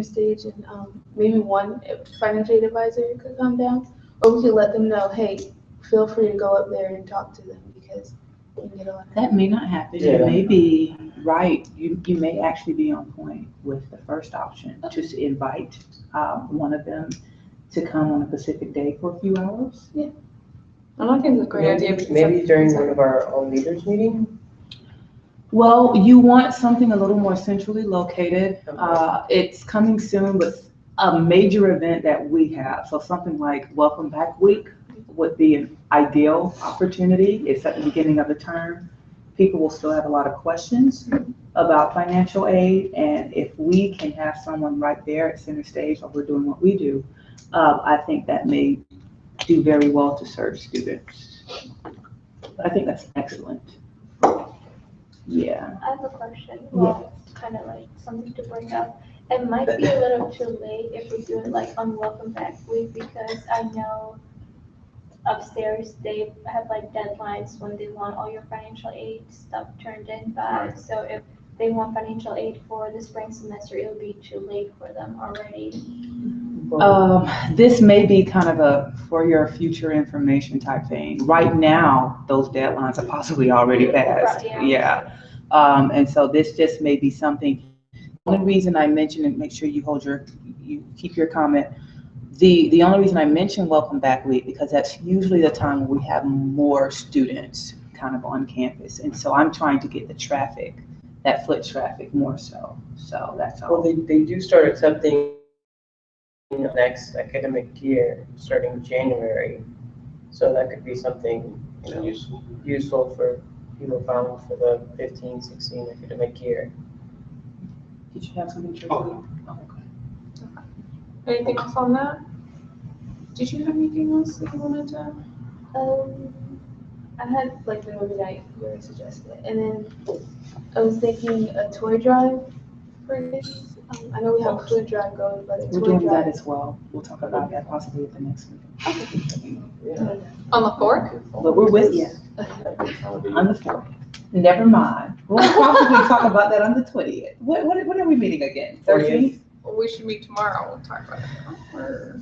stage, and maybe one financial aid advisor could come down, or we could let them know, hey, feel free to go up there and talk to them because you can get a lot. That may not happen. Yeah. You may be right. You may actually be on point with the first option, just to invite one of them to come on a specific day for a few hours. Yeah. And I think it's a great idea. Maybe, because maybe during one of our own leaders meeting. Well, you want something a little more centrally located. It's coming soon, but a major event that we have, so something like Welcome Back Week would be an ideal opportunity. It's at the beginning of the term. People will still have a lot of questions about financial aid, and if we can have someone right there at center stage while we're doing what we do, I think that may do very well to serve students. I think that's excellent. Yeah. I have a question. Well, it's kind of like something to bring up. It might be a little too late if we do it like on Welcome Back Week because I know upstairs they have like deadlines when they want all your financial aid stuff turned in by. So if they want financial aid for the spring semester, it'll be too late for them already. This may be kind of a for your future information type thing. Right now, those deadlines are possibly already passed. Yeah. And so this just may be something. The only reason I mention it, make sure you keep your comment. The only reason I mention Welcome Back Week because that's usually the time when we have more students kind of on campus, and so I'm trying to get the traffic, that foot traffic more so. So that's all. Well, they do start accepting next academic year, starting January. So that could be something, useful for people bound for the 15-16 academic year. Did you have something to Oh, okay. Anything else on that? Did you have anything else that you wanted to? I had like the movie night you already suggested, and then I was thinking a toy drive for kids. I know we have a food drive going, but a We're toy doing drive. that as well. We'll talk about that possibly at the next meeting. Yeah. On the 4th? But we're with you on the 4th. Never mind. We'll probably talk about that on the 20th. When are we meeting again? 13th? We should meet tomorrow. We'll talk about it.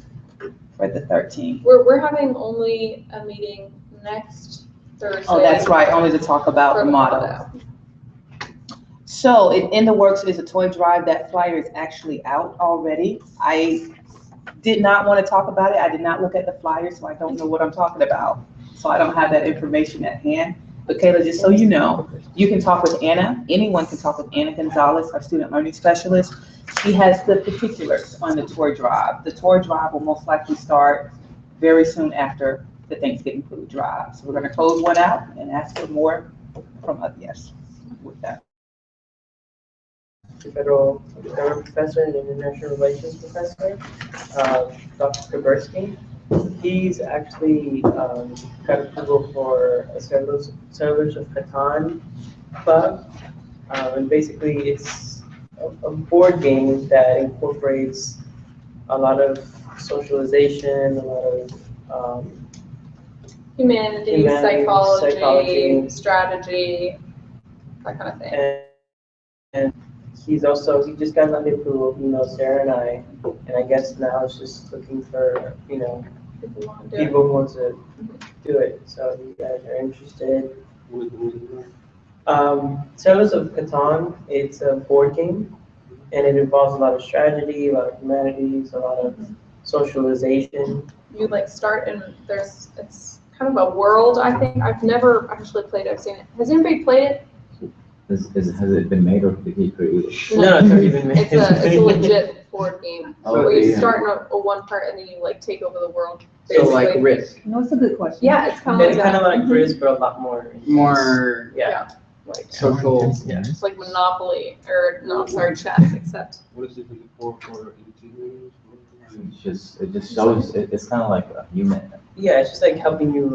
For the 13th. We're having only a meeting next Thursday. Oh, that's right. Only to talk about for the motto. So in the works is a toy drive. That flyer is actually out already. I did not want to talk about it. I did not look at the flyer, so I don't know what I'm talking about. So I don't have that information at hand. But Kayla, just so you know, you can talk with Anna. Anyone can talk with Anna Gonzalez, our student learning specialist. She has the particulars on the toy drive. The toy drive will most likely start very soon after the Thanksgiving food drive. So we're going to close one out and ask for more from us. Yes, with that. Federal government professor and international relations professor, Dr. Kabursky. He's actually got approval for a Settlers of Catan club, and basically it's a board game that incorporates a lot of socialization, a lot of Humanities, psychology, strategy, that kind of thing. And he just got another approval, Sarah and I guess now it's just looking for, people who want to do it. So if you guys are interested. Settlers of Catan, it's a board game and it involves a lot of strategy, a lot of humanities, a lot of socialization. You start and it's kind of a world, I think. I've never actually played it, I've seen it. Has anybody played it? Has it been made or did he create it? No, it's already been made. It's a legit board game. Oh, Where you yeah. start in a one part and then you take over the world. So like basically. Risk. No, it's a good question. Yeah, it's kind of It's like kind that. of like Risk, but a lot more. More Yeah. Like social. Yeah. it's like Monopoly or no, sorry, chess, except What is it for 18 It just shows, it's kind of like a human. Yeah, it's just like helping you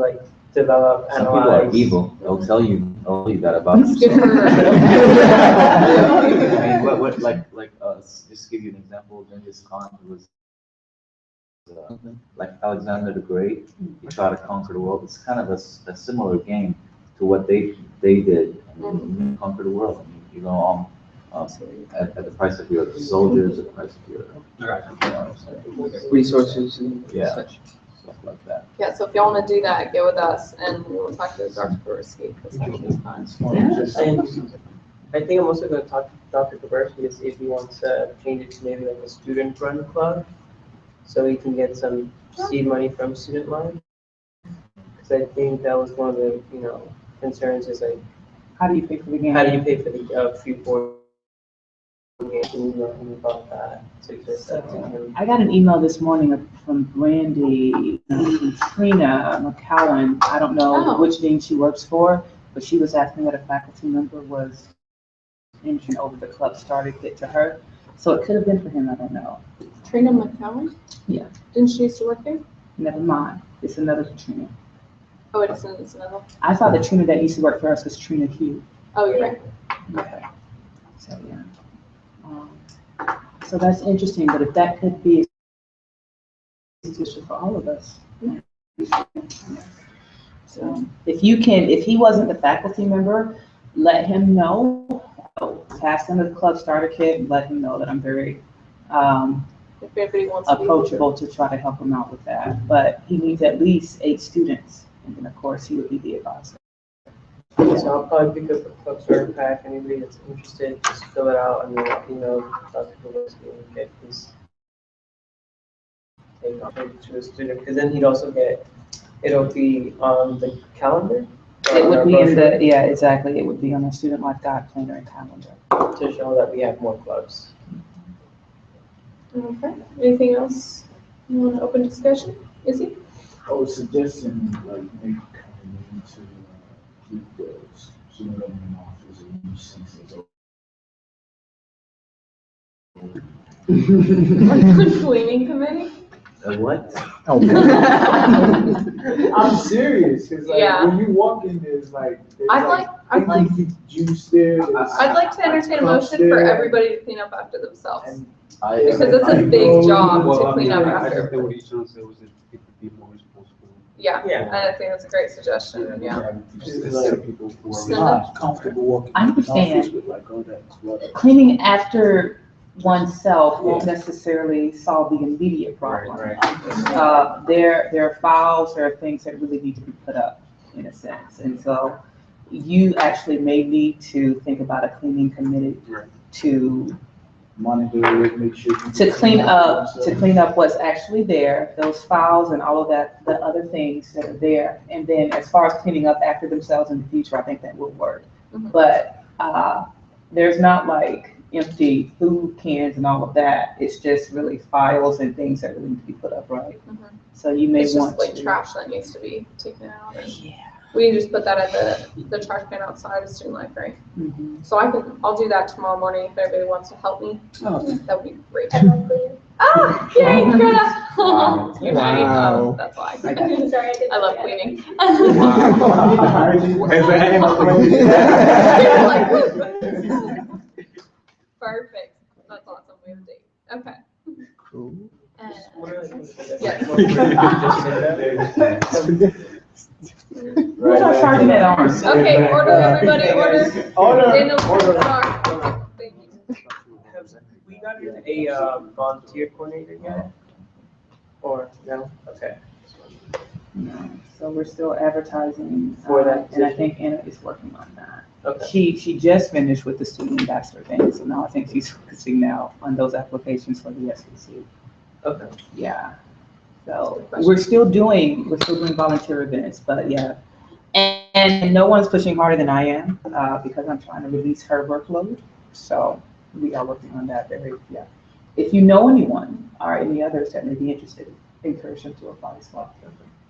develop, Some people are analyze. evil, they'll tell you that about It's good yourself. for- I mean, just to give you an example, Genghis Khan was like Alexander the Great. He tried to conquer the world. It's kind of a similar game to what they did. I mean, you conquer the world. Also, At the price of your soldiers, at the price of your, Resources and Yeah. such. stuff like that. Yeah, so if y'all wanna do that, get with us and we'll talk to Dr. Gorski, because that should be fun. And I think I'm also gonna talk to Dr. Kaburski to see if he wants to change it to maybe like a student-run club, so he can get some seed money from student loan. Because I think that was one of the, concerns is like, how do you pay for the game? how do you pay for the free board games and about that? So just that to him. I got an email this morning from Brandy, from Trina McCowan. I don't know Oh. which dean she works for, but she was asking that a faculty member was injured over the club started it to her. So it could have been for him, I don't know. Trina McCowan? Yeah. Didn't she used to work there? Never mind, it's another Trina. Oh, it isn't, it's another. I thought the Trina that used to work for us was Trina Q. Oh, you're right. Okay. So, yeah. So that's interesting, but if that could be a solution for all of us. So if he wasn't the faculty member, let him know, pass him the club starter kit, and let him know that I'm very If anybody wants to be. approachable to try to help him out with that. But he needs at least 8 students, and then of course he would be the advisor. So I'll probably pick up a club starter pack, anybody that's interested, just fill it out and then let me know Dr. Kaburski and get his take on it to a student, because then he'd also it'll be on the calendar. It on would our be in brochure, the, yeah, exactly, it would be on our student life guide planner and calendar. to show that we have more clubs. Okay, anything else? You want an open discussion? Izzy? I was suggesting like maybe coming into keep those student government office and you see things Cleaning committee? What? I'm serious, cause like Yeah. when you walk in, there's I'd like juice there. I'd like to entertain a motion for everybody to clean up after themselves. And Because it's a big job to clean up I after. think what he's trying to say was that people be more responsible. Yeah, Yeah. and I think that's a great suggestion, yeah. Instead of people who are. not comfortable walking I in the understand. office with like all that clutter. Cleaning after oneself won't necessarily solve the immediate problem. There are files, there are things that really need to be put up in a sense. And so you actually may need to think about a cleaning committee to Monitor it, make sure. clean up what's actually there, those files and all of that, the other things that are there. And then as far as cleaning up after themselves in the future, I think that will work. Mhm. But there's not like empty food cans and all of that. It's just really files and things that really need to be put up right. Mhm. So you may It's want just like to. trash that needs to be taken out. And Yeah. we can just put that at the trash can outside of student life, right? Mhm. So I'll do that tomorrow morning if everybody wants to help me. That would be great. I don't believe. Ah, yay, Greta! Wow. You're right, Wow. that's why. I got you. Sorry, I didn't. I love say that. cleaning. Perfect, that's awesome, we have a date, okay. Cool. What are things that- Yes. Where's our sergeant at arms? Okay, order, everybody, order. Order. Daniel, Order. Thank you. Have we got a volunteer coordinator yet? Or no? Okay. No. So we're still advertising. For that And I position? think Anna is working on that. Okay. She just finished with the student ambassador thing, so now I think she's focusing now on those applications for the SBC. Okay. Yeah. So we're still doing volunteer events, but yeah. And no one's pushing harder than I am, because I'm trying to release her workload. So we are working on that yeah. If you know anyone or any others that may be interested, encourage them to apply as well.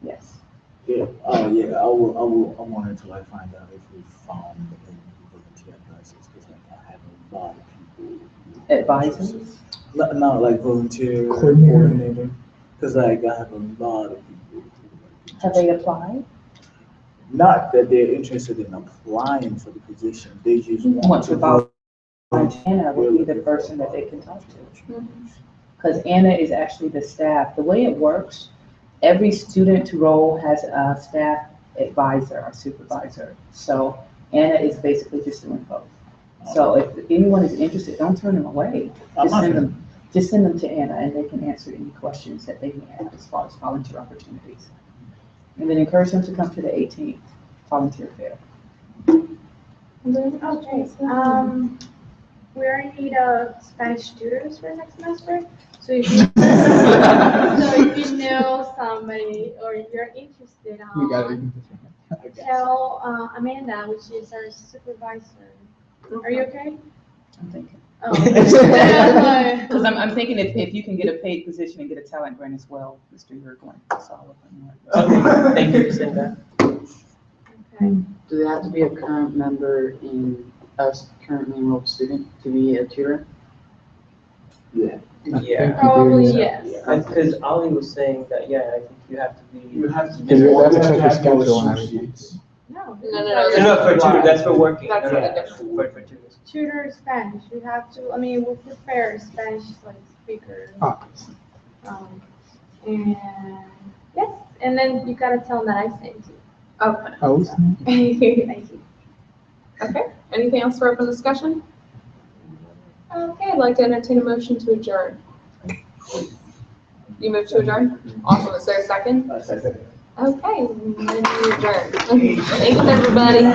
Yes. Yeah, yeah, I wanted to like find out if we found any volunteer advisors, because like I have a lot of people. Advisors? No, like volunteer coordinator, because like I have a lot of people. Have they applied? Not that they're interested in applying for the position, they just Want want to to. volunteer? Anna would be the person that they can talk to. Because Anna is actually the staff. The way it works, every student role has a staff advisor or supervisor. So Anna is basically just doing both. So if anyone is interested, don't turn them away. I'm Just not send gonna- them, just send them to Anna and they can answer any questions that they may have as far as volunteer opportunities. And then encourage them to come to the 18th volunteer fair. Okay, we already need Spanish tutors for next semester. So if you, know somebody or you're interested, You got it. tell Amanda, which is our supervisor. Are you okay? I'm thinking. Oh. Because I'm thinking if you can get a paid position and get a talent grant as well, Mr. Yergin, that's all of them. Okay, thank you for saying that. Okay. Do they have to be a current member in us currently enrolled student to be a tutor? Yeah. Yeah. Probably yes. Because Ali was saying that, yeah, I think you have to be. You have to. Because you have to check your have schedule and associates. No. No, for tutor, that's for working. That's No, for no, different. for tutors. Tutor Spanish. You have to. I mean, we'll prepare a Spanish like speaker. Ah. And yes, and then you gotta tell them that I sent you. Okay. Oh, Thank you. Okay. Anything else for open discussion? Okay, I'd like to entertain a motion to adjourn. You move to adjourn? Awesome. Is there a second? Okay, then we adjourn. Thanks, everybody.